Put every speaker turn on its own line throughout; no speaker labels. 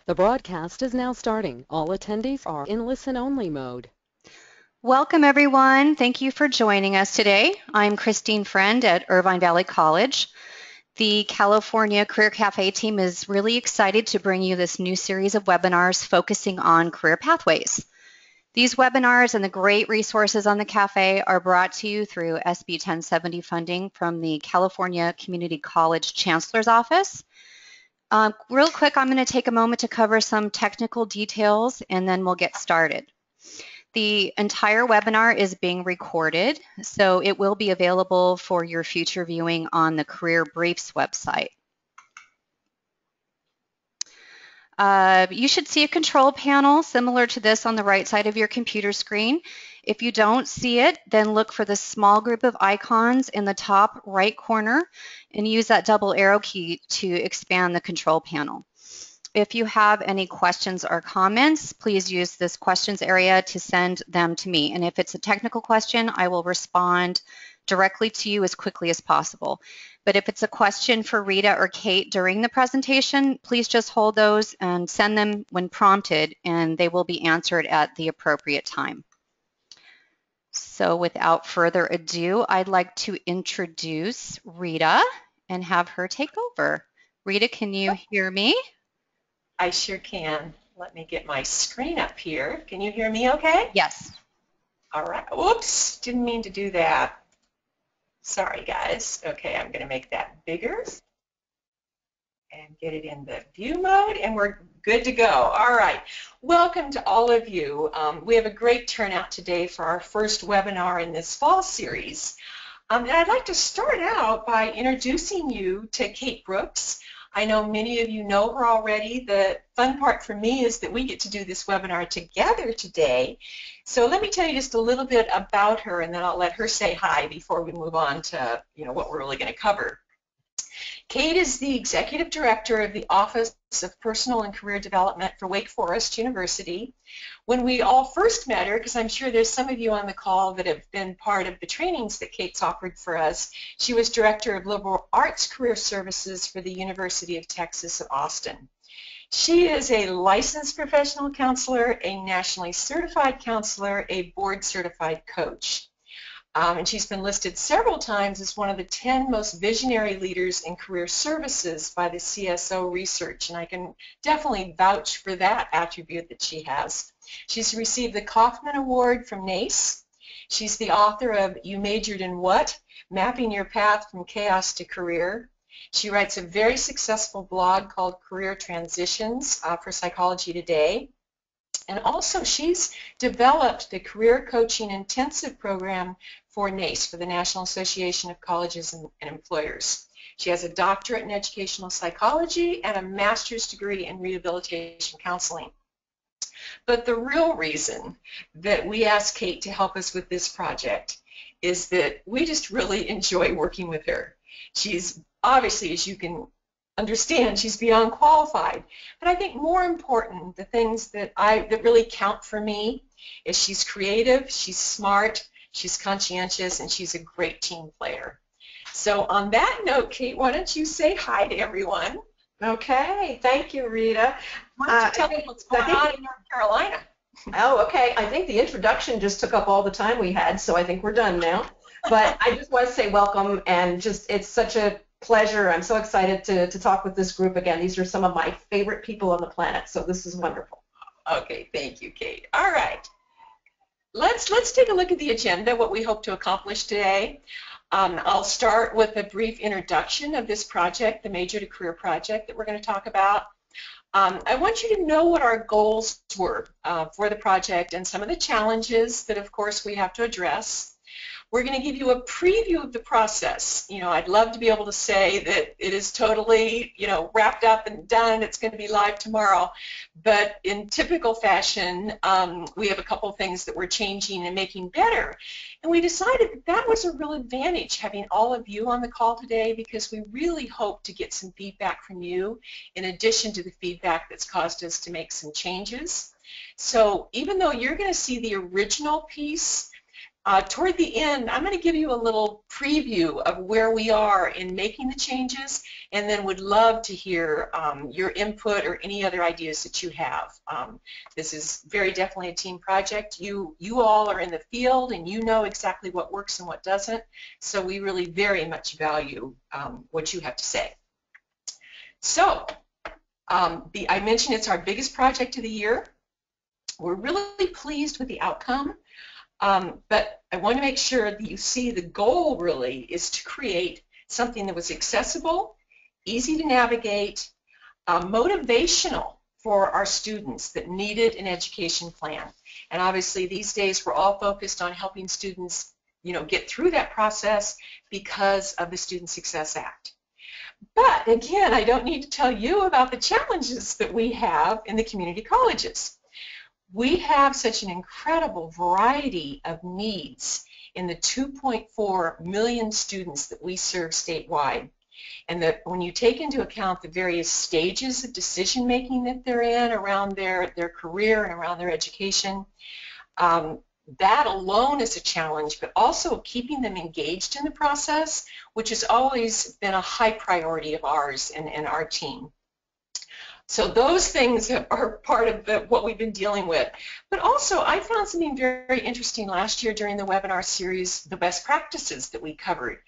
The broadcast is now starting. All attendees are in listen-only mode.
Welcome, everyone. Thank you for joining us today. I'm Christine Friend at Irvine Valley College. The California Career Cafe team is really excited to bring you this new series of webinars focusing on career pathways. These webinars and the great resources on the cafe are brought to you through SB 1070 funding from the California Community College Chancellor's Office. Real quick, I'm going to take a moment to cover some technical details and then we'll get started. The entire webinar is being recorded, so it will be available for your future viewing on the Career Briefs website. You should see a control panel similar to this on the right side of your computer screen. If you don't see it, then look for the small group of icons in the top right corner and use that double arrow key to expand the control panel. If you have any questions or comments, please use this questions area to send them to me. And if it's a technical question, I will respond directly to you as quickly as possible. But if it's a question for Rita or Kate during the presentation, please just hold those and send them when prompted, and they will be answered at the appropriate time. So without further ado, I'd like to introduce Rita and have her take over. Rita, can you hear me?
I sure can. Let me get my screen up here. Can you hear me okay?
Yes.
All right. Whoops, didn't mean to do that. Sorry, guys. Okay, I'm going to make that bigger and get it in the view mode, and we're good to go. All right. Welcome to all of you. We have a great turnout today for our first webinar in this fall series. And I'd like to start out by introducing you to Kate Brooks. I know many of you know her already. The fun part for me is that we get to do this webinar together today. So let me tell you just a little bit about her, and then I'll let her say hi before we move on to what we're really going to cover. Kate is the Executive Director of the Office of Personal and Career Development for Wake Forest University. When we all first met her, because I'm sure there's some of you on the call that have been part of the trainings that Kate's offered for us, she was Director of Liberal Arts Career Services for the University of Texas at Austin. She is a licensed professional counselor, a nationally certified counselor, a board-certified coach. And she's been listed several times as one of the 10 most visionary leaders in career services by the CSO Research, and I can definitely vouch for that attribute that she has. She's received the Kauffman Award from NACE. She's the author of You Majored in What? Mapping Your Path from Chaos to Career. She writes a very successful blog called Career Transitions for Psychology Today. And also she's developed the Career Coaching Intensive Program for NACE, for the National Association of Colleges and Employers. She has a doctorate in educational psychology and a master's degree in rehabilitation counseling. But the real reason that we asked Kate to help us with this project is that we just really enjoy working with her. She's obviously, as you can understand, she's beyond qualified. But I think more important, the things that really count for me is she's creative, she's smart, she's conscientious, and she's a great team player. So on that note, Kate, why don't you say hi to everyone?
Okay, thank you, Rita.
Why don't you tell me what's going on in North Carolina?
Oh, okay. I think the introduction just took up all the time we had, so I think we're done now. But I just want to say welcome, and just it's such a pleasure. I'm so excited to talk with this group again. These are some of my favorite people on the planet, so this is wonderful.
Okay, thank you, Kate. All right. Let's take a look at the agenda, what we hope to accomplish today. I'll start with a brief introduction of this project, the Major to Career project that we're going to talk about. I want you to know what our goals were for the project and some of the challenges that, of course, we have to address. We're going to give you a preview of the process. I'd love to be able to say that it is totally, wrapped up and done. It's going to be live tomorrow. But in typical fashion, we have a couple of things that we're changing and making better. And we decided that that was a real advantage, having all of you on the call today, because we really hope to get some feedback from you in addition to the feedback that's caused us to make some changes. So even though you're going to see the original piece, Toward the end, I'm going to give you a little preview of where we are in making the changes, and then would love to hear your input or any other ideas that you have. This is very definitely a team project. You all are in the field, and you know exactly what works and what doesn't, so we really very much value what you have to say. So, I mentioned it's our biggest project of the year. We're really pleased with the outcome. But I want to make sure that you see the goal really is to create something that was accessible, easy to navigate, motivational for our students that needed an education plan. And obviously these days we're all focused on helping students, get through that process because of the Student Success Act. But again, I don't need to tell you about the challenges that we have in the community colleges. We have such an incredible variety of needs in the 2.4 million students that we serve statewide. And that when you take into account the various stages of decision making that they're in around their career and around their education, that alone is a challenge, but also keeping them engaged in the process, which has always been a high priority of ours and our team. So those things are part of what we've been dealing with. But also, I found something very interesting last year during the webinar series, the best practices that we covered.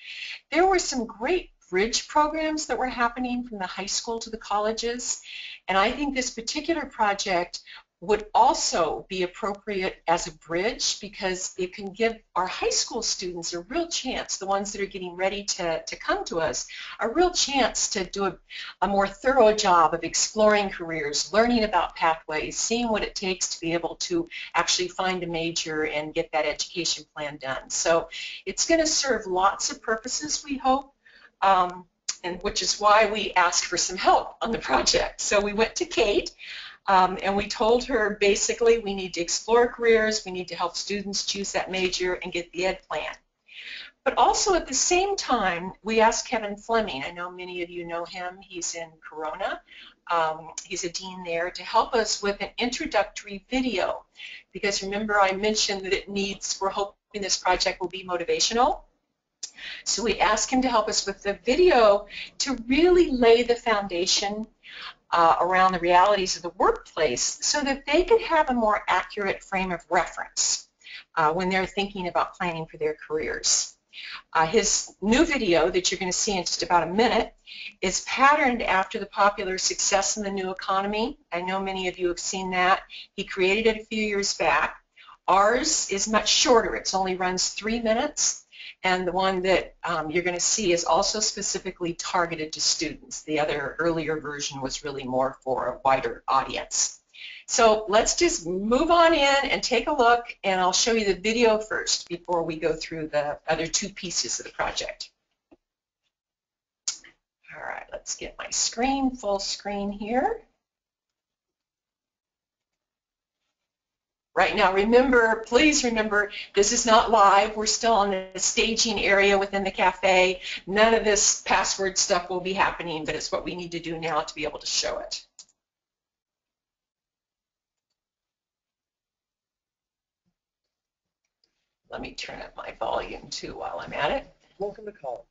There were some great bridge programs that were happening from the high school to the colleges, and I think this particular project would also be appropriate as a bridge because it can give our high school students a real chance, the ones that are getting ready to come to us, a real chance to do a more thorough job of exploring careers, learning about pathways, seeing what it takes to be able to actually find a major and get that education plan done. So it's going to serve lots of purposes, we hope, and which is why we asked for some help on the project. So we went to Kate. And we told her basically we need to explore careers, we need to help students choose that major and get the ed plan. But also at the same time, we asked Kevin Fleming, I know many of you know him, he's in Corona, he's a dean there, to help us with an introductory video. Because remember I mentioned that we're hoping this project will be motivational. So we asked him to help us with the video to really lay the foundation around the realities of the workplace so that they could have a more accurate frame of reference when they're thinking about planning for their careers. His new video that you're going to see in just about a minute is patterned after the popular Success in the New Economy. I know many of you have seen that. He created it a few years back. Ours is much shorter. It only runs 3 minutes. And the one that you're going to see is also specifically targeted to students. The other earlier version was really more for a wider audience. So let's just move on in and take a look, and I'll show you the video first before we go through the other two pieces of the project. All right, let's get my screen, full screen here. Right now, please remember, this is not live. We're still in the staging area within the cafe. None of this password stuff will be happening, but it's what we need to do now to be able to show it. Let me turn up my volume too while I'm at it.
Welcome to college.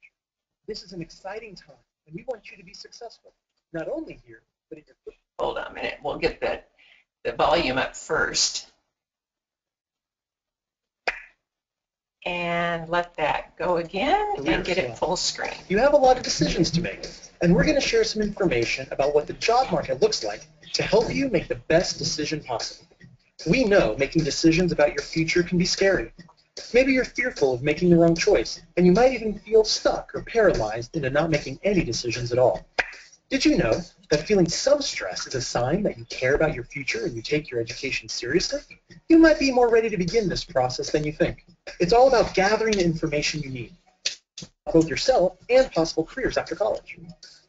This is an exciting time, and we want you to be successful, not only here, but in your...
Hold on a minute. We'll get the volume up first. And let that go again and get it full screen.
You have a lot of decisions to make, and we're going to share some information about what the job market looks like to help you make the best decision possible. We know making decisions about your future can be scary. Maybe you're fearful of making the wrong choice, and you might even feel stuck or paralyzed into not making any decisions at all. Did you know that feeling some stress is a sign that you care about your future and you take your education seriously? You might be more ready to begin this process than you think. It's all about gathering the information you need, both yourself and possible careers after college.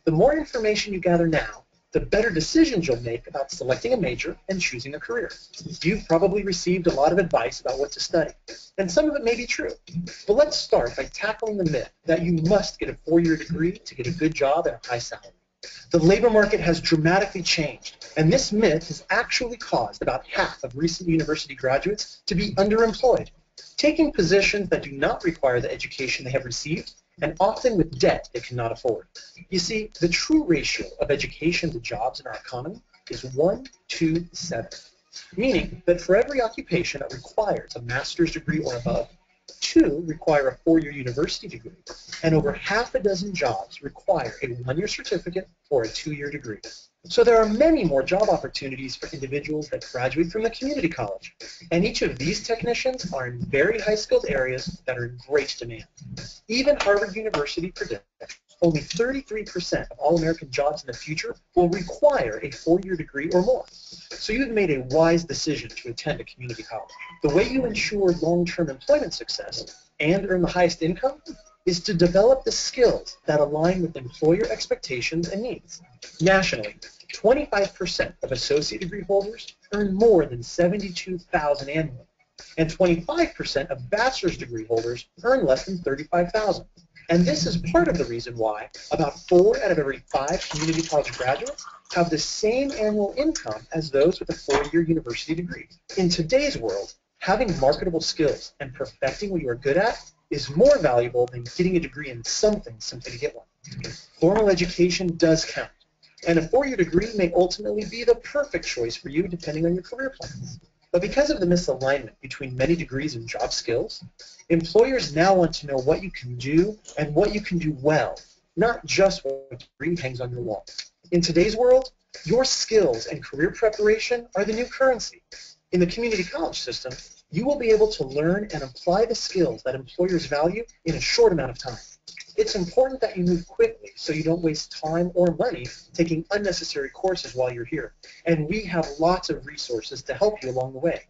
The more information you gather now, the better decisions you'll make about selecting a major and choosing a career. You've probably received a lot of advice about what to study, and some of it may be true. But let's start by tackling the myth that you must get a 4-year degree to get a good job at a high salary. The labor market has dramatically changed, and this myth has actually caused about half of recent university graduates to be underemployed. taking positions that do not require the education they have received, and often with debt they cannot afford. You see, the true ratio of education to jobs in our economy is 1 to 7, meaning that for every occupation that requires a master's degree or above, 2 require a 4-year university degree, and over half a dozen jobs require a 1-year certificate or a 2-year degree. So there are many more job opportunities for individuals that graduate from the community college, and each of these technicians are in very high-skilled areas that are in great demand. Even Harvard University predicts only 33% of all American jobs in the future will require a 4-year degree or more. So you've made a wise decision to attend a community college. The way you ensure long-term employment success and earn the highest income is to develop the skills that align with employer expectations and needs. Nationally, 25% of associate degree holders earn more than $72,000 annually, and 25% of bachelor's degree holders earn less than $35,000. And this is part of the reason why about 4 out of every 5 community college graduates have the same annual income as those with a 4-year university degree. In today's world, having marketable skills and perfecting what you are good at is more valuable than getting a degree in something simply to get one. Formal education does count, and a 4-year degree may ultimately be the perfect choice for you depending on your career plans. But because of the misalignment between many degrees and job skills, employers now want to know what you can do and what you can do well, not just what degree hangs on your wall. In today's world, your skills and career preparation are the new currency. In the community college system, you will be able to learn and apply the skills that employers value in a short amount of time. It's important that you move quickly so you don't waste time or money taking unnecessary courses while you're here. And we have lots of resources to help you along the way.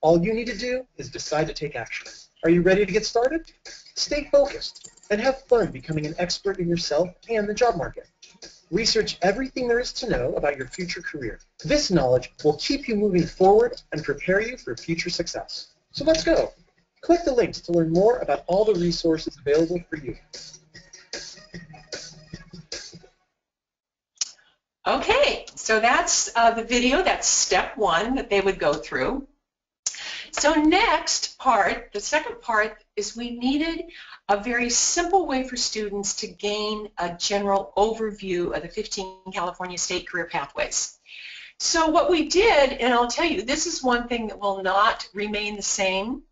All you need to do is decide to take action. Are you ready to get started? Stay focused and have fun becoming an expert in yourself and the job market. Research everything there is to know about your future career. This knowledge will keep you moving forward and prepare you for future success. So let's go. Click the links to learn more about all the resources available for you.
Okay, so that's the video. That's step 1 that they would go through. So next part, the second part, is we needed a very simple way for students to gain a general overview of the 15 California State Career Pathways. So what we did, and I'll tell you, this is one thing that will not remain the same.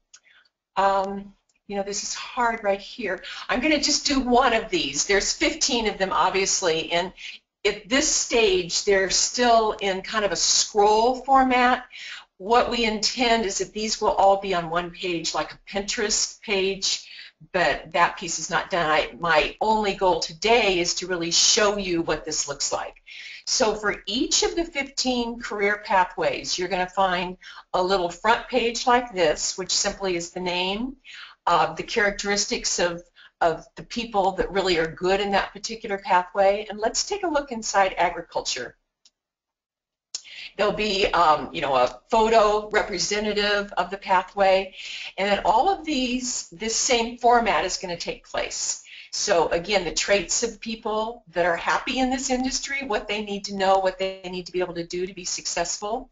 You know, this is hard right here. I'm going to just do one of these. There's 15 of them, obviously, and at this stage, they're still in kind of a scroll format. What we intend is that these will all be on one page, like a Pinterest page, but that piece is not done. My only goal today is to really show you what this looks like. So for each of the 15 career pathways, you're going to find a little front page like this, which simply is the name, the characteristics of the people that really are good in that particular pathway. And let's take a look inside agriculture. There'll be, you know, a photo representative of the pathway, and then all of these, this same format is going to take place. So again, the traits of people that are happy in this industry, what they need to know, what they need to be able to do to be successful.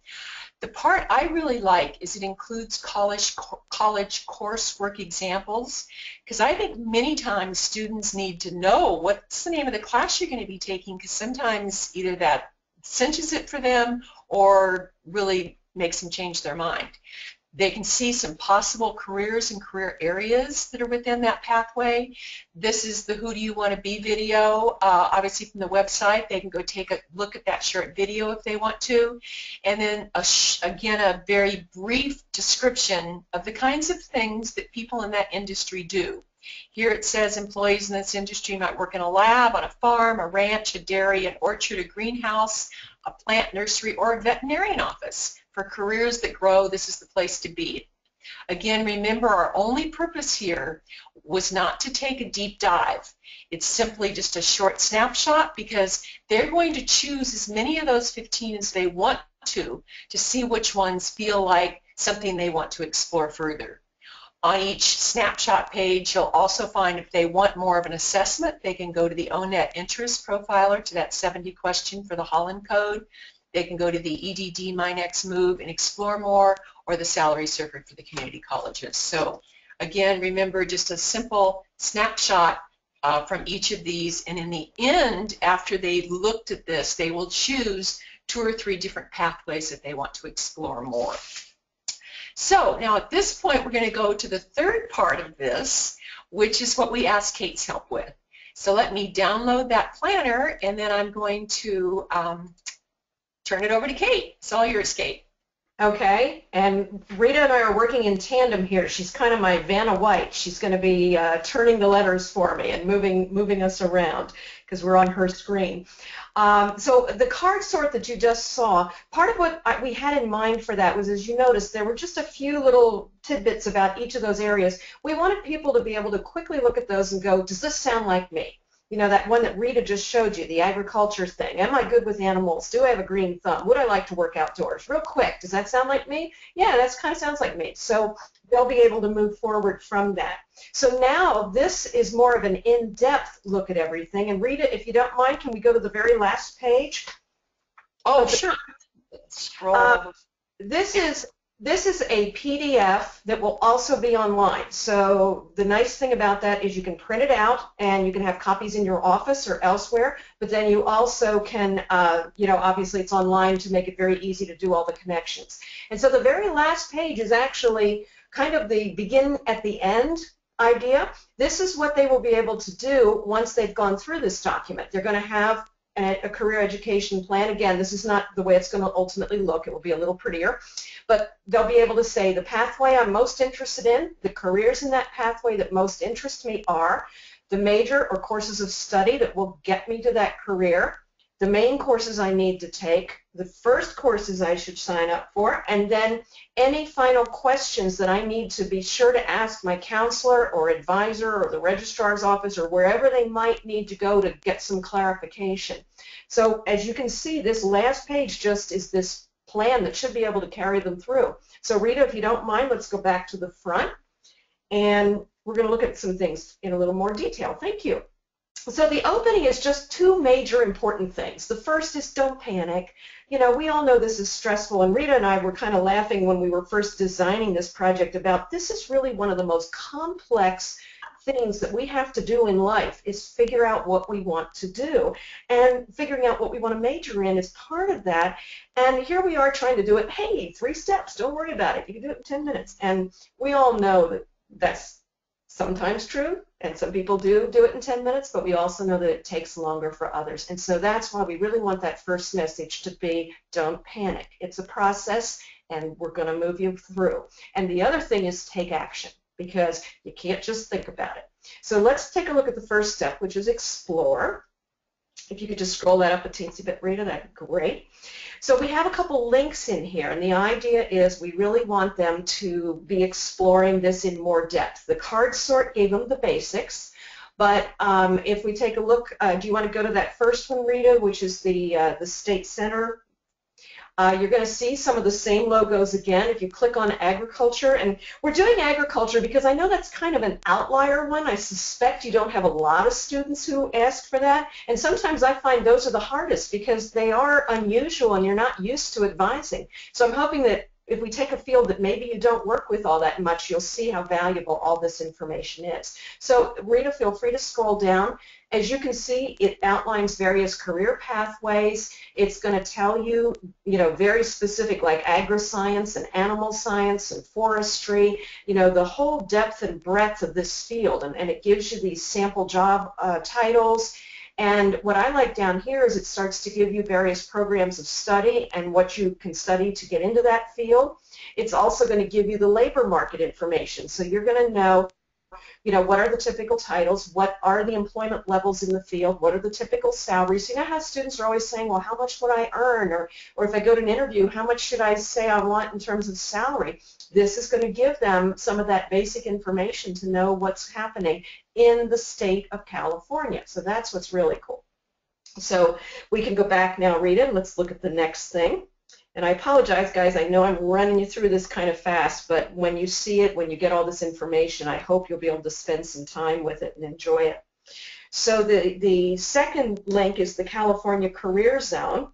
The part I really like is it includes college coursework examples, because I think many times students need to know what's the name of the class you're going to be taking, because sometimes either that cinches it for them or really makes them change their mind. They can see some possible careers and career areas that are within that pathway. This is the Who Do You Want to Be video. Obviously from the website, they can go take a look at that short video if they want to. And then, again, a very brief description of the kinds of things that people in that industry do. Here it says employees in this industry might work in a lab, on a farm, a ranch, a dairy, an orchard, a greenhouse, a plant nursery, or a veterinarian office. For careers that grow, this is the place to be. Again, remember, our only purpose here was not to take a deep dive. It's simply just a short snapshot, because they're going to choose as many of those 15 as they want to see which ones feel like something they want to explore further. On each snapshot page, you'll also find if they want more of an assessment, they can go to the O-Net Interest Profiler, to that 70 question for the Holland Code. They can go to the EDD MyNextMove and explore more, or the salary circuit for the community colleges. So again, remember just a simple snapshot from each of these, and in the end, after they've looked at this, they will choose 2 or 3 different pathways that they want to explore more. So now at this point, we're going to go to the third part of this, which is what we asked Kate's help with. So let me download that planner, and then I'm going to turn it over to Kate. It's all yours, Kate.
Okay, and Rita and I are working in tandem here. She's kind of my Vanna White. She's going to be turning the letters for me and moving us around because we're on her screen. So the card sort that you just saw, part of what we had in mind for that was, as you noticed, there were just a few little tidbits about each of those areas. We wanted people to be able to quickly look at those and go, does this sound like me? You know, that one that Rita just showed you, the agriculture thing. Am I good with animals? Do I have a green thumb? Would I like to work outdoors? Real quick, does that sound like me? Yeah, that kind of sounds like me. So they'll be able to move forward from that. So now this is more of an in-depth look at everything. And Rita, if you don't mind, can we go to the very last page?
Oh, okay. Sure. Scroll.
This is a PDF that will also be online. So the nice thing about that is you can print it out and you can have copies in your office or elsewhere, but then you also can, you know, obviously it's online to make it very easy to do all the connections. And so the very last page is actually kind of the begin at the end idea. This is what they will be able to do once they've gone through this document. They're going to have a career education plan. Again, this is not the way it's going to ultimately look. It will be a little prettier. But they'll be able to say the pathway I'm most interested in, the careers in that pathway that most interest me are, the major or courses of study that will get me to that career, the main courses I need to take, the first courses I should sign up for, and then any final questions that I need to be sure to ask my counselor or advisor or the registrar's office or wherever they might need to go to get some clarification. So as you can see, this last page just is this plan that should be able to carry them through. So Rita, if you don't mind, let's go back to the front, and we're going to look at some things in a little more detail. Thank you. So the opening is just 2 major important things. The first is don't panic. You know, we all know this is stressful, and Rita and I were kind of laughing when we were first designing this project about this is really one of the most complex things that we have to do in life is figure out what we want to do, and figuring out what we want to major in is part of that. And here we are trying to do it, hey, 3 steps, don't worry about it, you can do it in 10 minutes. And we all know that that's sometimes true, and some people do it in 10 minutes, but we also know that it takes longer for others. And so that's why we really want that first message to be don't panic. It's a process, and we're going to move you through. And the other thing is take action, because you can't just think about it. So let's take a look at the first step, which is explore. If you could just scroll that up a teensy bit, Rita, that'd be great. So we have a couple links in here, and the idea is we really want them to be exploring this in more depth. The card sort gave them the basics, but if we take a look, do you want to go to that first one, Rita, which is the State Center? You're going to see some of the same logos again if you click on agriculture. And we're doing agriculture because I know that's kind of an outlier one. I suspect you don't have a lot of students who ask for that. And sometimes I find those are the hardest because they are unusual and you're not used to advising. So I'm hoping that if we take a field that maybe you don't work with all that much, you'll see how valuable all this information is. So Rita, feel free to scroll down. As you can see, it outlines various career pathways. It's going to tell you, very specific like agri-science and animal science and forestry, the whole depth and breadth of this field. And it gives you these sample job titles. And what I like down here is it starts to give you various programs of study and what you can study to get into that field. It's also going to give you the labor market information. So you're going to know, what are the typical titles, what are the employment levels in the field, what are the typical salaries. You know how students are always saying, well, how much would I earn? Or if I go to an interview, how much should I say I want in terms of salary? This is going to give them some of that basic information to know what's happening in the state of California. So that's what's really cool. So we can go back now, Rita, and let's look at the next thing. And I apologize, guys. I know I'm running you through this kind of fast, but when you see it, when you get all this information, I hope you'll be able to spend some time with it and enjoy it. So the second link is the California Career Zone,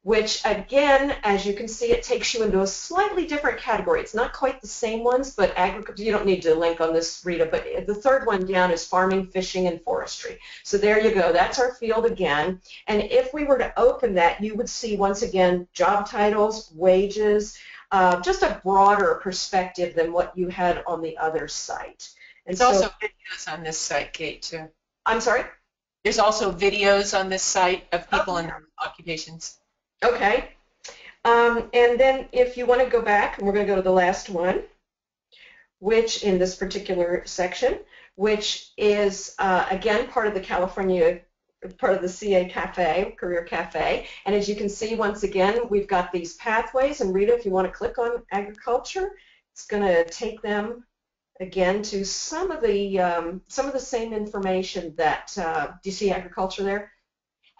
which again, as you can see, it takes you into a slightly different category. It's not quite the same ones, but agriculture, you don't need to link on this, Rita, but the third one down is farming, fishing, and forestry. So there you go. That's our field again. And if we were to open that, you would see, once again, job titles, wages, just a broader perspective than what you had on the other site. And
There's also videos on this site, Kate, too.
I'm sorry?
There's also videos on this site of people in their occupations.
Okay. And then if you want to go back, and we're going to go to the last one, which in this particular section, which is, again, part of the California, part of the CA Cafe, Career Cafe. And as you can see, once again, we've got these pathways. And Rita, if you want to click on agriculture, it's going to take them again to some of the same information that, do you see agriculture there?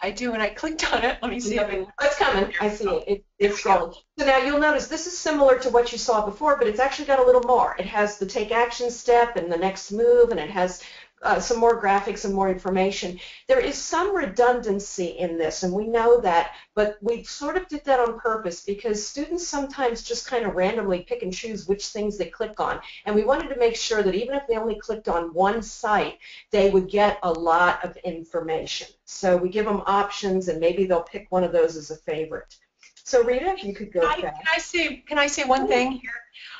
I do, and I clicked on it. Let me see if it...
It's coming. I see it. It's scrolling. So now you'll notice this is similar to what you saw before, but it's actually got a little more. It has the take action step and the next move, and it has some more graphics and more information. There is some redundancy in this, and we know that, but we sort of did that on purpose because students sometimes just kind of randomly pick and choose which things they click on, and we wanted to make sure that even if they only clicked on one site, they would get a lot of information. So we give them options, and maybe they'll pick one of those as a favorite. So Rita, if you could go back.
Can I say one thing here?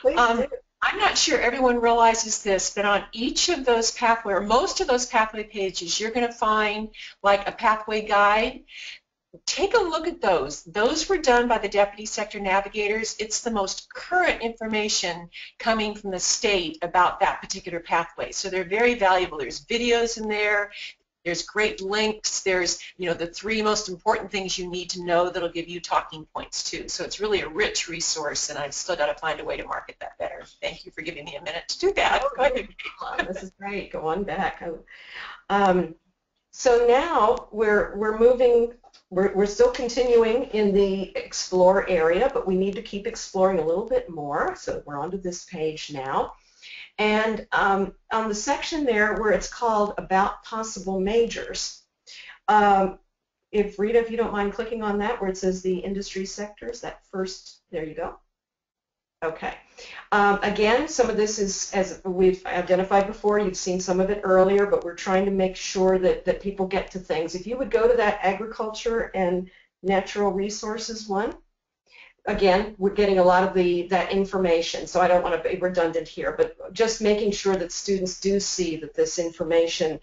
Please do.
I'm not sure everyone realizes this, but on each of those pathway, or most of those pathway pages, you're going to find like a pathway guide. Take a look at those. Those were done by the Deputy Sector Navigators. It's the most current information coming from the state about that particular pathway. So they're very valuable. There's videos in there. There's great links. There's, the 3 most important things you need to know that'll give you talking points too. So it's really a rich resource, and I've still got to find a way to market that better. Thank you for giving me a minute to do that. Go ahead.
This is great. Go on back. So now we're moving. We're still continuing in the explore area, but we need to keep exploring a little bit more. So we're onto this page now. And on the section there where it's called About Possible Majors, if Rita, if you don't mind clicking on that where it says the industry sectors, that first, there you go. Okay. Again, some of this is, as we've identified before, you've seen some of it earlier, but we're trying to make sure that people get to things. If you would go to that agriculture and natural resources one, again, we're getting a lot of that information, so I don't want to be redundant here, but just making sure that students do see that this information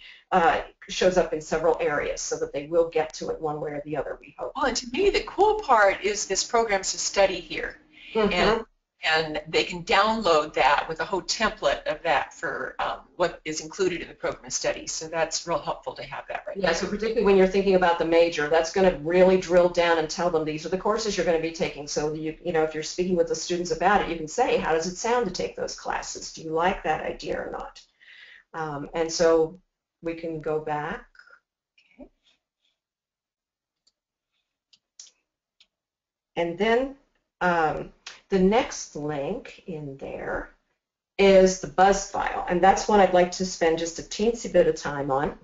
shows up in several areas so that they will get to it one way or the other, we hope.
Well, and to me, the cool part is this programs to study here.
Mm-hmm.
And they can download that with a whole template of that for what is included in the program of study. So that's real helpful to have that right now.
Yeah, so particularly when you're thinking about the major, that's going to really drill down and tell them these are the courses you're going to be taking. So, if you're speaking with the students about it, you can say, how does it sound to take those classes? Do you like that idea or not? And so we can go back. Okay. And then the next link in there is the BuzzFile, and that's one I'd like to spend just a teensy bit of time on.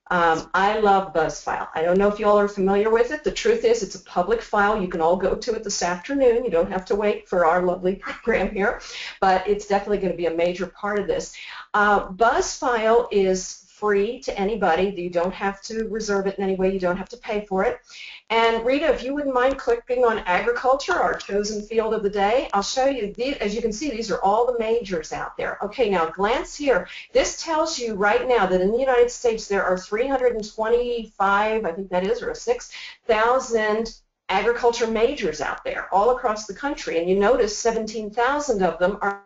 I love BuzzFile. I don't know if you all are familiar with it. The truth is it's a public file. You can all go to it this afternoon. You don't have to wait for our lovely program here, but it's definitely going to be a major part of this. BuzzFile is free to anybody. You don't have to reserve it in any way. You don't have to pay for it. And Rita, if you wouldn't mind clicking on agriculture, our chosen field of the day, I'll show you, as you can see, these are all the majors out there. Okay, now glance here. This tells you right now that in the United States there are 325, I think that is, or 6,000 agriculture majors out there all across the country. And you notice 17,000 of them are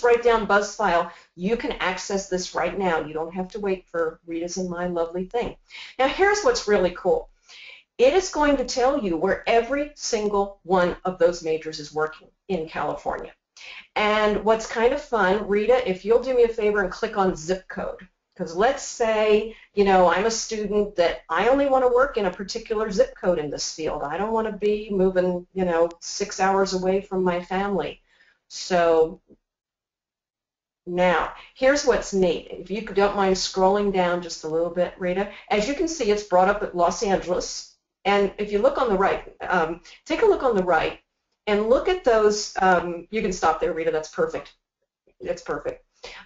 write down BuzzFile. You can access this right now. You don't have to wait for Rita's and my lovely thing. Now here's what's really cool. It is going to tell you where every single one of those majors is working in California. And what's kind of fun, Rita, if you'll do me a favor and click on zip code. Because let's say, I'm a student that I only want to work in a particular zip code in this field. I don't want to be moving, 6 hours away from my family. So Now, here's what's neat. If you don't mind scrolling down just a little bit, Rita, as you can see, it's brought up at Los Angeles. And if you look on the right, take a look on the right and look at those. You can stop there, Rita. That's perfect. That's perfect.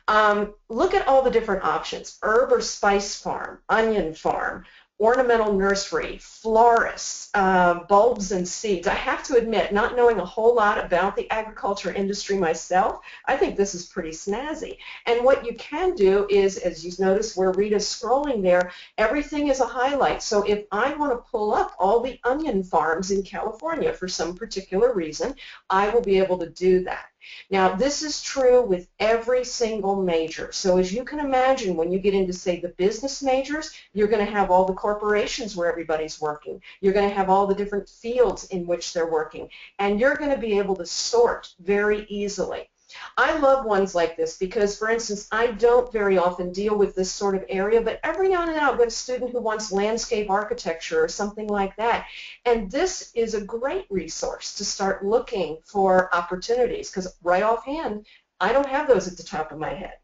Look at all the different options: herb or spice farm, onion farm, ornamental nursery, florists, bulbs and seeds. I have to admit, not knowing a whole lot about the agriculture industry myself, I think this is pretty snazzy. And what you can do is, as you notice where Rita's scrolling there, everything is a highlight. So if I want to pull up all the onion farms in California for some particular reason, I will be able to do that. Now, this is true with every single major. So as you can imagine, when you get into, say, the business majors, you're going to have all the corporations where everybody's working. You're going to have all the different fields in which they're working. And you're going to be able to sort very easily. I love ones like this because, for instance, I don't very often deal with this sort of area, but every now and then I'll get a student who wants landscape architecture or something like that. And this is a great resource to start looking for opportunities because right offhand, I don't have those at the top of my head.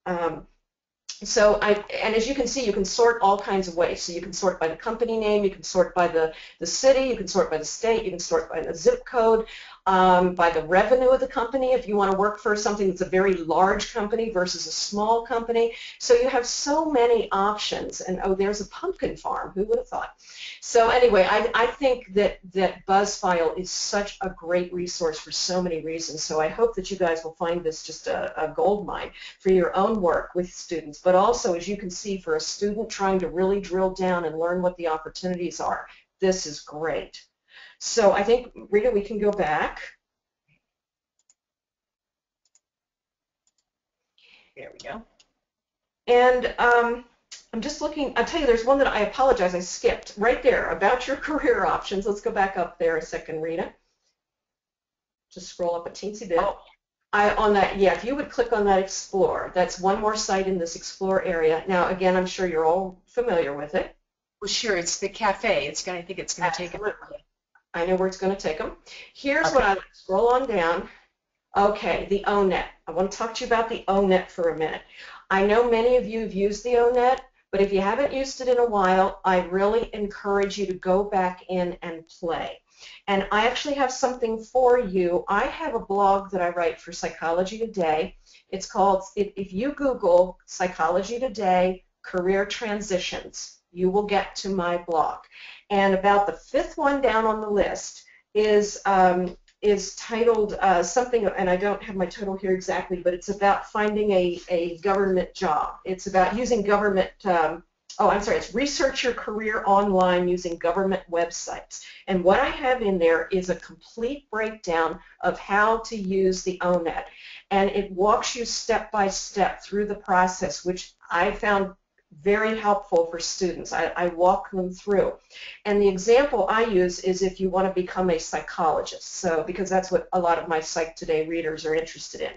And as you can see, you can sort all kinds of ways. So you can sort by the company name, you can sort by the city, you can sort by the state, you can sort by the zip code, by the revenue of the company if you want to work for something that's a very large company versus a small company. So you have so many options. And oh, there's a pumpkin farm. Who would have thought? So anyway, I think that BuzzFile is such a great resource for so many reasons. So I hope that you guys will find this just a gold mine for your own work with students, but also, as you can see, for a student trying to really drill down and learn what the opportunities are, this is great. So I think, Rita, we can go back.
There we go.
And I'm just looking, I'll tell you, there's one that I apologize, I skipped. Right there, about your career options. Let's go back up there a second, Rita. Just scroll up a teensy bit.
Oh.
On that, yeah, if you would click on that Explore, that's one more site in this Explore area. Now, again, I'm sure you're all familiar with it.
Well, sure, it's the cafe. I think it's going to take it.
I know where it's going to take them. Here's what I like. Scroll on down. Okay, the ONET. I want to talk to you about the ONET for a minute. I know many of you have used the ONET, but if you haven't used it in a while, I really encourage you to go back in and play. And I actually have something for you. I have a blog that I write for Psychology Today. It's called, if you Google Psychology Today Career Transitions, you will get to my blog. And about the fifth one down on the list is titled something, and I don't have my title here exactly, but it's about finding a government job. It's about using government, it's Research Your Career Online Using Government Websites. And what I have in there is a complete breakdown of how to use the ONET. And it walks you step by step through the process, which I found very helpful for students. I walk them through. And the example I use is if you want to become a psychologist, so because that's what a lot of my Psych Today readers are interested in.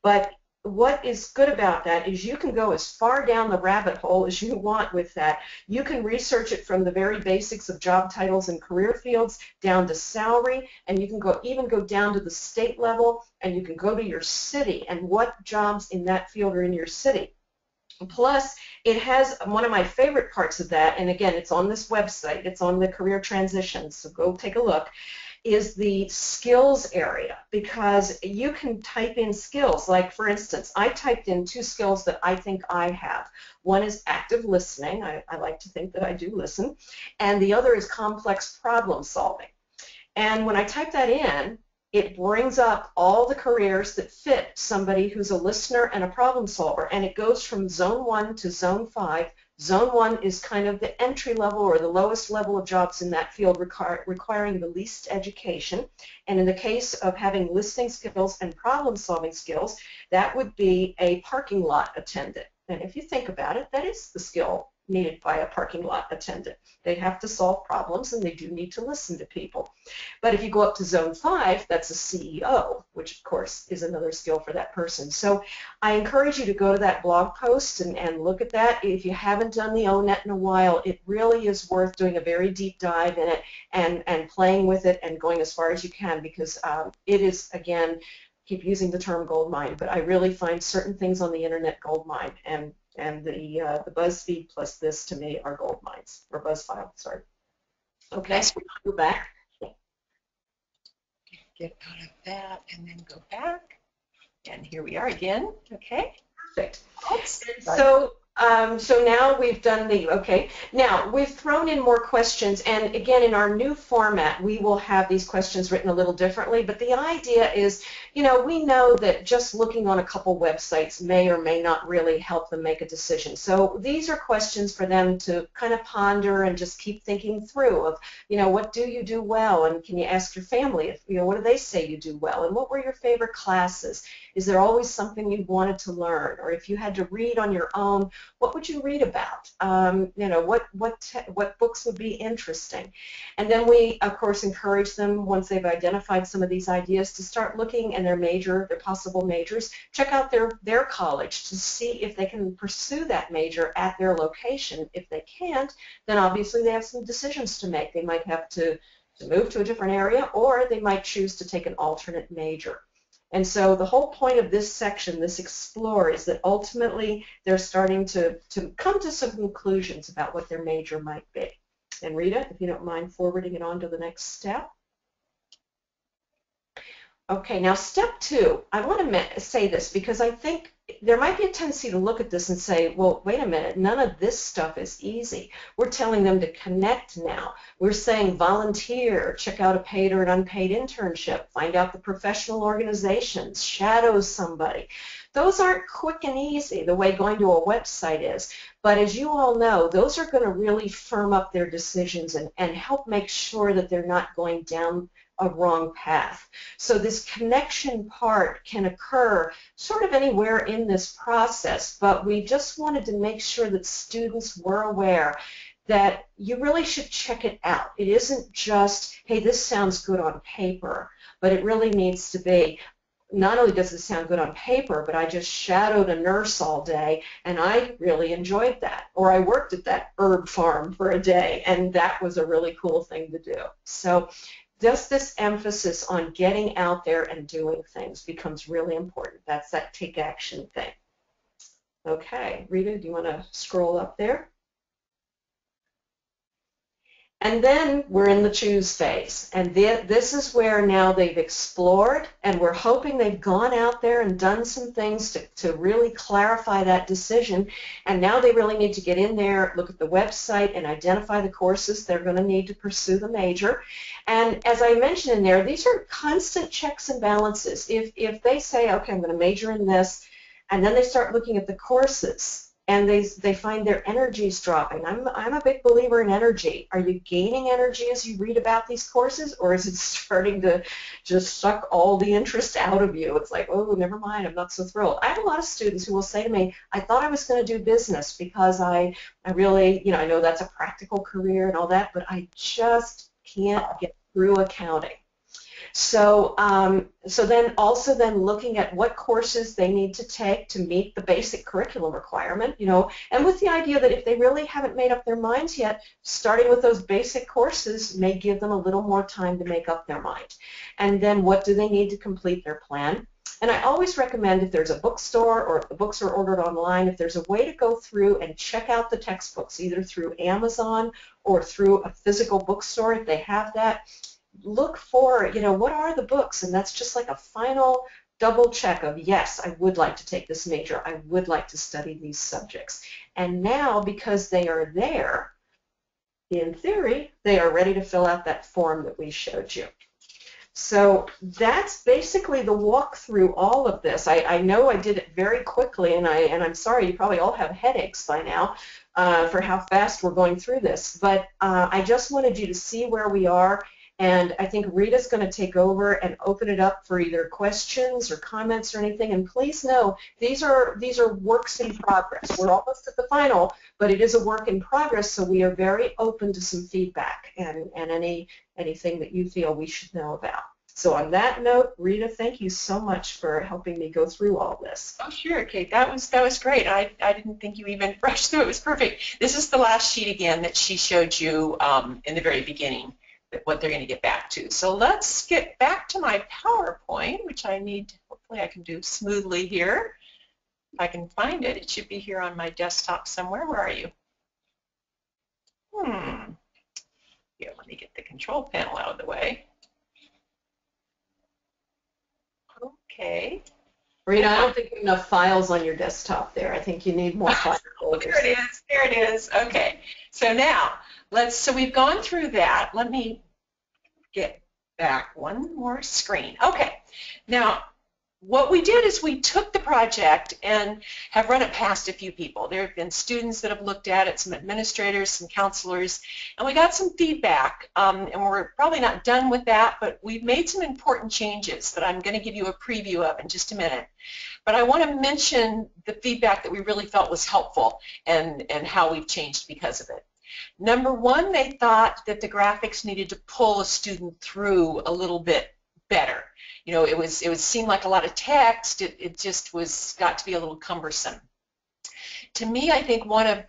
But what is good about that is you can go as far down the rabbit hole as you want with that. You can research it from the very basics of job titles and career fields down to salary, and you can even go down to the state level, and you can go to your city and what jobs in that field are in your city. Plus, it has one of my favorite parts of that, and again, it's on this website, it's on the Career Transitions, so go take a look, is the skills area, because you can type in skills. Like, for instance, I typed in 2 skills that I think I have. One is active listening. I like to think that I do listen. And the other is complex problem solving. And when I type that in, it brings up all the careers that fit somebody who's a listener and a problem solver, and it goes from Zone 1 to Zone 5. Zone 1 is kind of the entry level or the lowest level of jobs in that field requiring the least education. And in the case of having listening skills and problem solving skills, that would be a parking lot attendant. And if you think about it, that is the skill needed by a parking lot attendant. They have to solve problems, and they do need to listen to people. But if you go up to Zone 5, that's a CEO, which of course is another skill for that person. So I encourage you to go to that blog post and look at that. If you haven't done the ONET in a while, it really is worth doing a very deep dive in it and playing with it and going as far as you can, because it is, again, keep using the term gold mine, but I really find certain things on the internet gold mine, and the BuzzFeed plus this to me are gold mines, or BuzzFile, sorry. Okay, so go back.
Get out of that and then go back. And here we are again. Okay.
Perfect.
Oops.
So now we've done now we've thrown in more questions, and again, in our new format, we will have these questions written a little differently, but the idea is, we know that just looking on a couple websites may or may not really help them make a decision. So these are questions for them to kind of ponder and just keep thinking through of, what do you do well, and can you ask your family, if, what do they say you do well, and what were your favorite classes? Is there always something you wanted to learn? Or if you had to read on your own, what would you read about? What books would be interesting? And then we, of course, encourage them, once they've identified some of these ideas, to start looking in their possible majors, check out their college to see if they can pursue that major at their location. If they can't, then obviously they have some decisions to make. They might have to move to a different area, or they might choose to take an alternate major. And so the whole point of this section, this Explore, is that ultimately they're starting to come to some conclusions about what their major might be. And Rita, if you don't mind forwarding it on to the next step. Okay, now step 2, I want to say this because I think there might be a tendency to look at this and say, well, wait a minute, none of this stuff is easy. We're telling them to connect now. We're saying volunteer, check out a paid or an unpaid internship, find out the professional organizations, shadow somebody. Those aren't quick and easy the way going to a website is. But as you all know, those are going to really firm up their decisions and help make sure that they're not going down a wrong path. So this connection part can occur sort of anywhere in this process, but we just wanted to make sure that students were aware that you really should check it out. It isn't just, hey, this sounds good on paper, but it really needs to be, not only does it sound good on paper, but I just shadowed a nurse all day, and I really enjoyed that. Or I worked at that herb farm for a day, and that was a really cool thing to do. So just this emphasis on getting out there and doing things becomes really important. That's that take action thing. Okay, Rita, do you want to scroll up there? And then we're in the choose phase, and this is where now they've explored, and we're hoping they've gone out there and done some things to really clarify that decision, and now they really need to get in there, look at the website, and identify the courses they're going to need to pursue the major. And as I mentioned in there, these are constant checks and balances. If they say, okay, I'm going to major in this, and then they start looking at the courses, and they find their energy's dropping. I'm a big believer in energy. Are you gaining energy as you read about these courses, or is it starting to just suck all the interest out of you? It's like, oh, never mind, I'm not so thrilled. I have a lot of students who will say to me, I thought I was going to do business because I really, I know that's a practical career and all that, but I just can't get through accounting. So, then looking at what courses they need to take to meet the basic curriculum requirement, and with the idea that if they really haven't made up their minds yet, starting with those basic courses may give them a little more time to make up their mind. And then what do they need to complete their plan? And I always recommend, if there's a bookstore or if the books are ordered online, if there's a way to go through and check out the textbooks, either through Amazon or through a physical bookstore, if they have that, look for, what are the books? And that's just like a final double check of, yes, I would like to take this major. I would like to study these subjects. And now, because they are there, in theory, they are ready to fill out that form that we showed you. So that's basically the walk through all of this. I know I did it very quickly, and I'm sorry, you probably all have headaches by now for how fast we're going through this. But I just wanted you to see where we are. And I think Rita's going to take over and open it up for either questions or comments or anything. And please know, these are works in progress. We're almost at the final, but it is a work in progress, so we are very open to some feedback and anything that you feel we should know about. So on that note, Rita, thank you so much for helping me go through all this.
Oh, sure, Kate. That was great. I didn't think you even rushed through. It was perfect. This is the last sheet again that she showed you in the very beginning. what they're going to get back to. So let's get back to my PowerPoint, which I need, hopefully I can do smoothly here. If I can find it, it should be here on my desktop somewhere. Where are you? Here, let me get the control panel out of the way. Okay.
Rita, I don't think you have enough files on your desktop there. I think you need more files.
There it is. There it is. Okay. So now, so we've gone through that. Let me get back one more screen. Okay. Now, what we did is we took the project and have run it past a few people. There have been students that have looked at it, some administrators, some counselors, and we got some feedback. And we're probably not done with that, but we've made some important changes that I'm going to give you a preview of in just a minute. But I want to mention the feedback that we really felt was helpful and how we've changed because of it. Number one, they thought that the graphics needed to pull a student through a little bit better. You know, it seemed like a lot of text. It just got to be a little cumbersome. To me, I think one of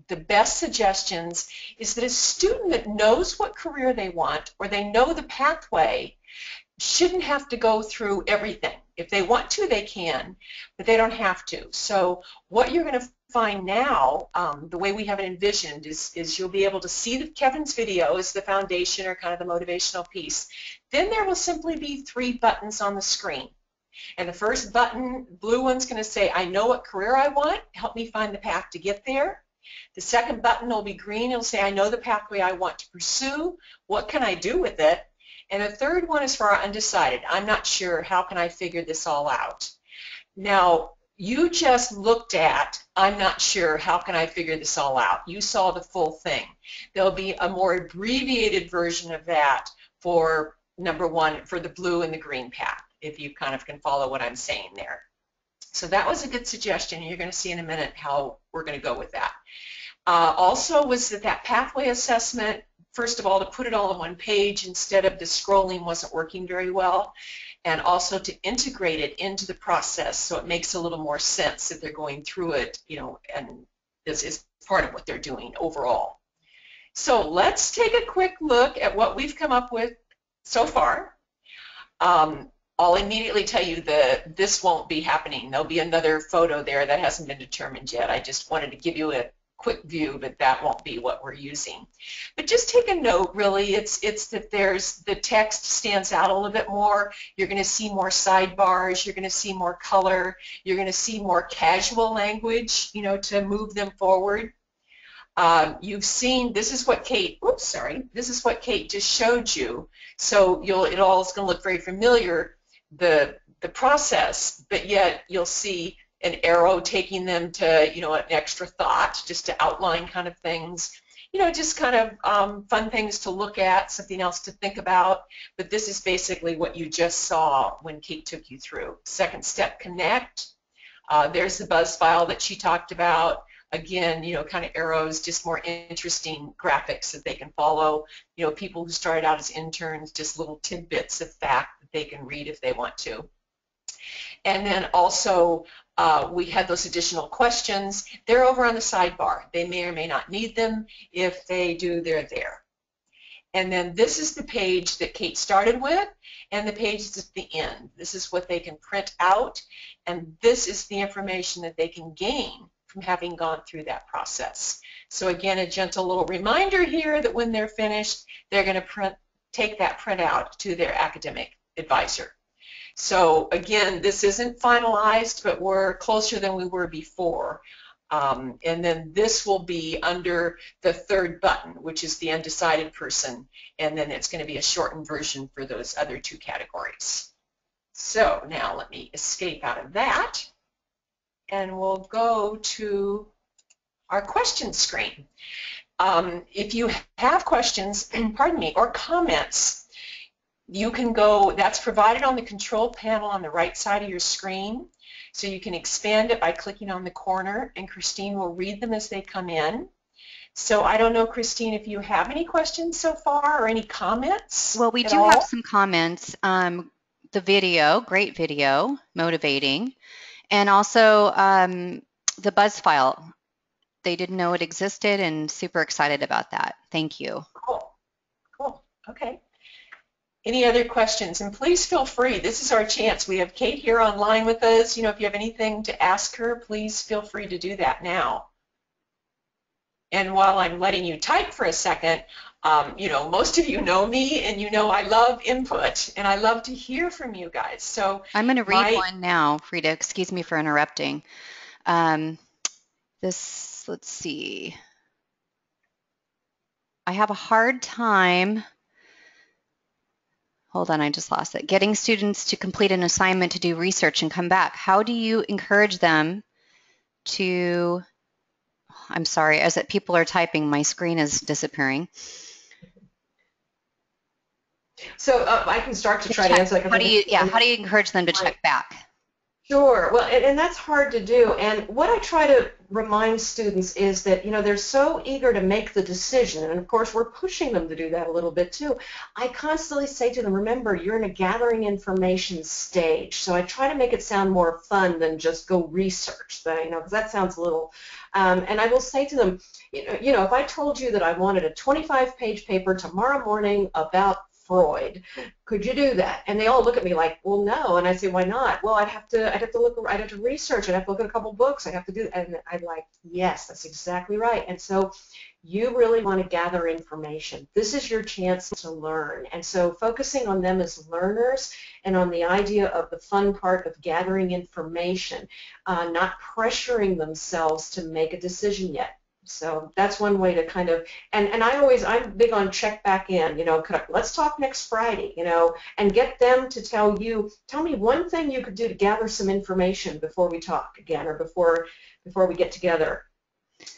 the best suggestions is that a student that knows what career they want or they know the pathway shouldn't have to go through everything. If they want to, they can, but they don't have to. So what you're going to find now, the way we have it envisioned, is you'll be able to see Kevin's video as the foundation or kind of the motivational piece. Then there will simply be 3 buttons on the screen. And the first button, blue one's going to say, I know what career I want. Help me find the path to get there. The second button will be green. It'll say, I know the pathway I want to pursue. What can I do with it? And the third one is for our undecided. I'm not sure. How can I figure this all out? Now, you just looked at, I'm not sure. How can I figure this all out? You saw the full thing. There'll be a more abbreviated version of that for number one, for the blue and the green path, if you kind of can follow what I'm saying there. So that was a good suggestion. You're going to see in a minute how we're going to go with that. Also was that pathway assessment, first of all, to put it all on one page instead of the scrolling wasn't working very well, and also to integrate it into the process so it makes a little more sense if they're going through it, you know, and this is part of what they're doing overall. So let's take a quick look at what we've come up with so far. I'll immediately tell you that this won't be happening. There'll be another photo there that hasn't been determined yet. I just wanted to give you a quick view, but that won't be what we're using. But just take a note, really, it's that the text stands out a little bit more. You're going to see more sidebars. You're going to see more color. You're going to see more casual language, you know, to move them forward. You've seen, this is what Kate, this is what Kate just showed you. So it all is going to look very familiar, the process, but yet you'll see an arrow taking them to, you know, an extra thought, just to outline kind of things, you know, just kind of fun things to look at, something else to think about. But this is basically what you just saw when Kate took you through. Second step, connect. There's the buzz file that she talked about. Again, you know, kind of arrows, just more interesting graphics that they can follow. You know, people who started out as interns, just little tidbits of fact that they can read if they want to. And then also, we had those additional questions. They're over on the sidebar. They may or may not need them. If they do, they're there. And then this is the page that Kate started with, and the page is at the end. This is what they can print out, and this is the information that they can gain from having gone through that process. So again, a gentle little reminder here that when they're finished, they're going to take that printout to their academic advisor. So again, this isn't finalized, but we're closer than we were before. And then this will be under the third button, which is the undecided person, and then it's going to be a shortened version for those other 2 categories. So now let me escape out of that, and we'll go to our question screen. If you have questions, pardon me, or comments, you can go, that's provided on the control panel on the right side of your screen. So you can expand it by clicking on the corner, and Christine will read them as they come in. So I don't know, Christine, if you have any questions so far or any comments?
Well, we do have some comments. The video, great video, motivating. And also the buzz file. They didn't know it existed and super excited about that. Thank you.
Cool. Cool. Okay. Any other questions? And please feel free. This is our chance. We have Kate here online with us. You know, if you have anything to ask her, please feel free to do that now. And while I'm letting you type for a second, you know, most of you know me, and you know I love input, and I love to hear from you guys. So
I'm going to read one now, Frida. Excuse me for interrupting. Let's see. I have a hard time, hold on, I just lost it, getting students to complete an assignment to do research and come back. How do you encourage them to, I'm sorry, as people are typing, my screen is disappearing.
So I can start to try to answer that.
How do you encourage them to check back?
Sure. Well, and that's hard to do. And what I try to remind students is that, you know, they're so eager to make the decision. And of course, we're pushing them to do that a little bit too. I constantly say to them, remember, you're in a gathering information stage. So I try to make it sound more fun than just go research, you know, because that sounds a little, and I will say to them, you know, if I told you that I wanted a 25-page paper tomorrow morning about Freud, could you do that? And they all look at me like, well, no. And I say, why not? Well, I'd have to research. I'd have to look at a couple books. I'd have to do, and I'm like, yes, that's exactly right. And so you really want to gather information. This is your chance to learn. And so focusing on them as learners and on the idea of the fun part of gathering information, not pressuring themselves to make a decision yet. So that's one way to kind of, and I'm big on check back in, you know, let's talk next Friday, you know, and get them to tell me one thing you could do to gather some information before we talk again, or before we get together,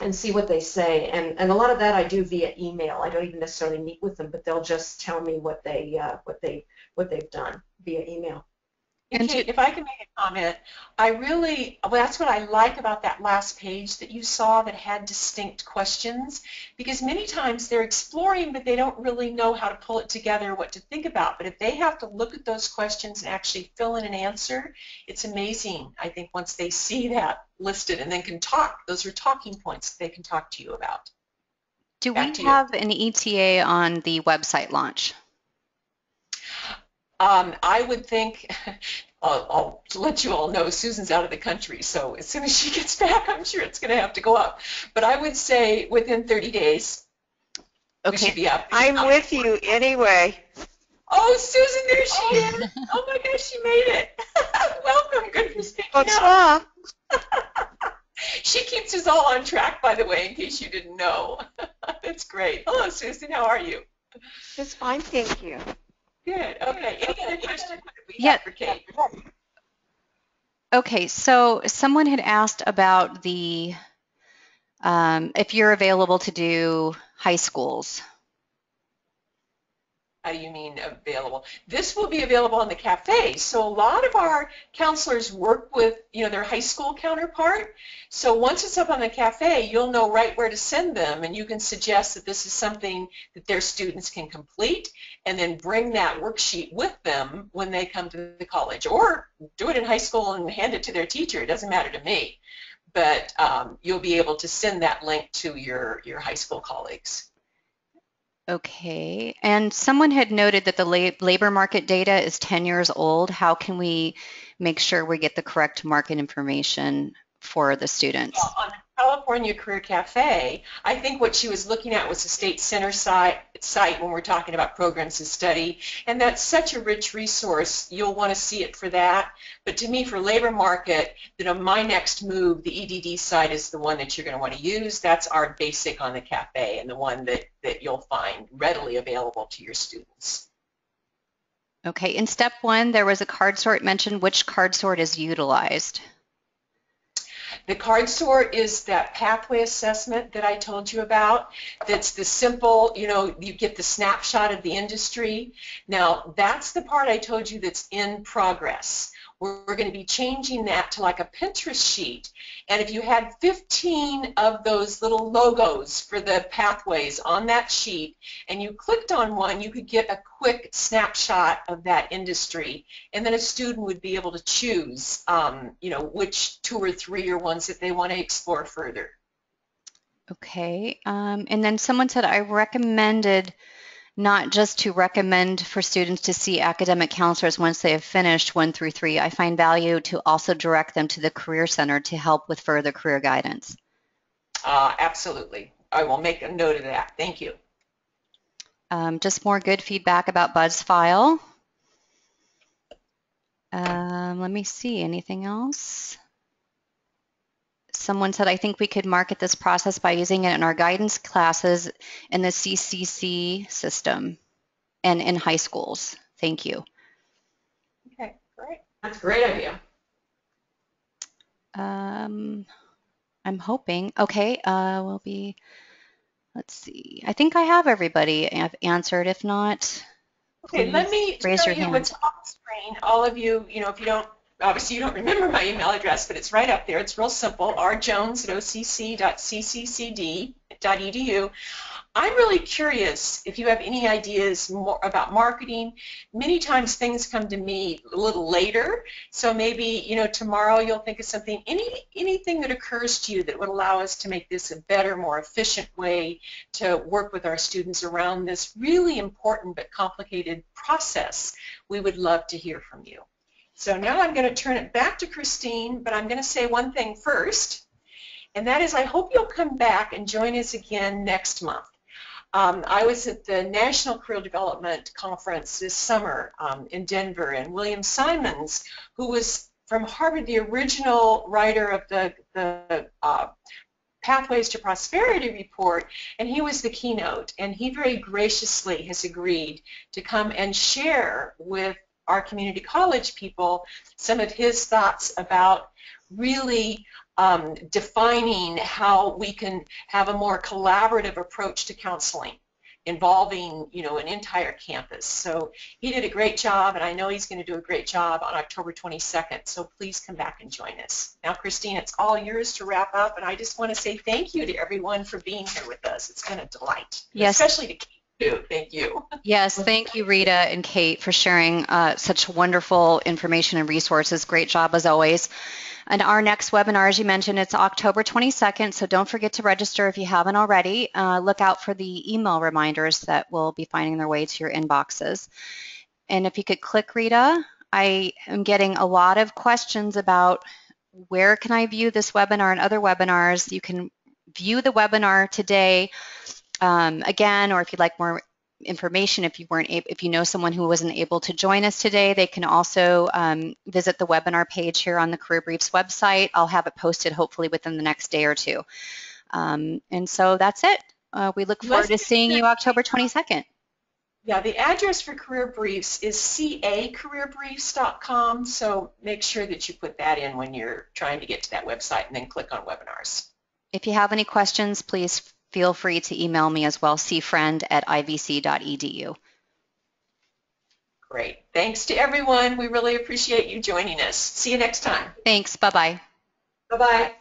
and see what they say. And a lot of that I do via email. I don't even necessarily meet with them, but they'll just tell me what they've done via email.
And Kate, if I can make a comment, that's what I like about that last page that you saw that had distinct questions, because many times they're exploring, but they don't really know how to pull it together, what to think about. But if they have to look at those questions and actually fill in an answer, it's amazing, I think, once they see that listed and then can talk. Those are talking points that they can talk to you about.
Do we have an ETA on the website launch?
I would think, I'll let you all know, Susan's out of the country, so as soon as she gets back, I'm sure it's going to have to go up. But I would say within 30 days, we should be up.
I'm with you anyway.
Oh, Susan, there she is. Oh my gosh, she made it. Welcome. Good for speaking
What's up?
She keeps us all on track, by the way, in case you didn't know. That's great. Hello, Susan. How are you?
Just fine, thank you.
Good. Okay. Any other questions we have for Kate?
Okay. So someone had asked about the if you're available to do high schools.
How do you mean available? This will be available on the cafe. So a lot of our counselors work with, you know, their high school counterpart. So once it's up on the cafe, you'll know right where to send them, and you can suggest that this is something that their students can complete, and then bring that worksheet with them when they come to the college, or do it in high school and hand it to their teacher. It doesn't matter to me, but you'll be able to send that link to your high school colleagues.
Okay, and someone had noted that the labor market data is 10 years old. How can we make sure we get the correct market information for the students?
Well, on the California Career Cafe, I think what she was looking at was the State Center site when we're talking about programs to study, and that's such a rich resource. You'll want to see it for that. But to me, for labor market, my next move, the EDD site, is the one that you're going to want to use. That's our basic on the cafe, and the one that you'll find readily available to your students.
Okay, in step one, there was a card sort mentioned. Which card sort is utilized?
The card sort is that pathway assessment that I told you about. That's the simple, you get the snapshot of the industry. Now, that's the part I told you that's in progress. We're going to be changing that to like a Pinterest sheet. And if you had 15 of those little logos for the pathways on that sheet, and you clicked on one, you could get a quick snapshot of that industry. And then a student would be able to choose, which 2 or 3 are ones that they want to explore further.
Okay. And then someone said, I recommended not just to recommend for students to see academic counselors once they have finished 1 through 3. I find value to also direct them to the Career Center to help with further career guidance.
Absolutely. I will make a note of that. Thank you.
Just more good feedback about BuzzFile. Let me see, anything else? Someone said, I think we could market this process by using it in our guidance classes in the CCC system and in high schools. Thank you.
Okay, great.
That's a great idea.
I'm hoping. Okay, we'll be, let's see. I think I have everybody I've answered. If not,
Okay, let me
raise
tell
your
you
hand.
what's on the screen. All of you, if you don't, obviously you don't remember my email address, but it's right up there. It's real simple, rjones@occ.ccc.edu. I'm really curious if you have any ideas more about marketing. Many times things come to me a little later, so maybe tomorrow you'll think of something. Anything that occurs to you that would allow us to make this a better, more efficient way to work with our students around this really important but complicated process, we would love to hear from you. So now I'm going to turn it back to Christine, but I'm going to say one thing first, and that is I hope you'll come back and join us again next month. I was at the National Career Development Conference this summer in Denver, and William Simons, who was from Harvard, the original writer of the Pathways to Prosperity report, and he was the keynote, and he very graciously has agreed to come and share with our community college people some of his thoughts about really defining how we can have a more collaborative approach to counseling involving an entire campus. So he did a great job, and I know he's going to do a great job on October 22nd, so please come back and join us. Now, Christine, it's all yours to wrap up, and I just want to say thank you to everyone for being here with us. It's been a delight,
Yes.
Especially to Kate, too. Thank you.
Yes, thank you, Rita and Kate, for sharing such wonderful information and resources. Great job, as always. And our next webinar, as you mentioned, it's October 22nd, so don't forget to register if you haven't already. Look out for the email reminders that will be finding their way to your inboxes. And if you could click, Rita, I am getting a lot of questions about where can I view this webinar and other webinars. You can view the webinar today again, or if you'd like more information, if you know someone who wasn't able to join us today, they can also visit the webinar page here on the Career Briefs website. I'll have it posted hopefully within the next day or two. And so that's it. We look forward to seeing you October 22nd.
Yeah, the address for Career Briefs is cacareerbriefs.com, so make sure that you put that in when you're trying to get to that website and then click on webinars.
If you have any questions, please feel free to email me as well, cfriend@ivc.edu.
Great. Thanks to everyone. We really appreciate you joining us. See you next time.
Thanks. Bye-bye.
Bye-bye.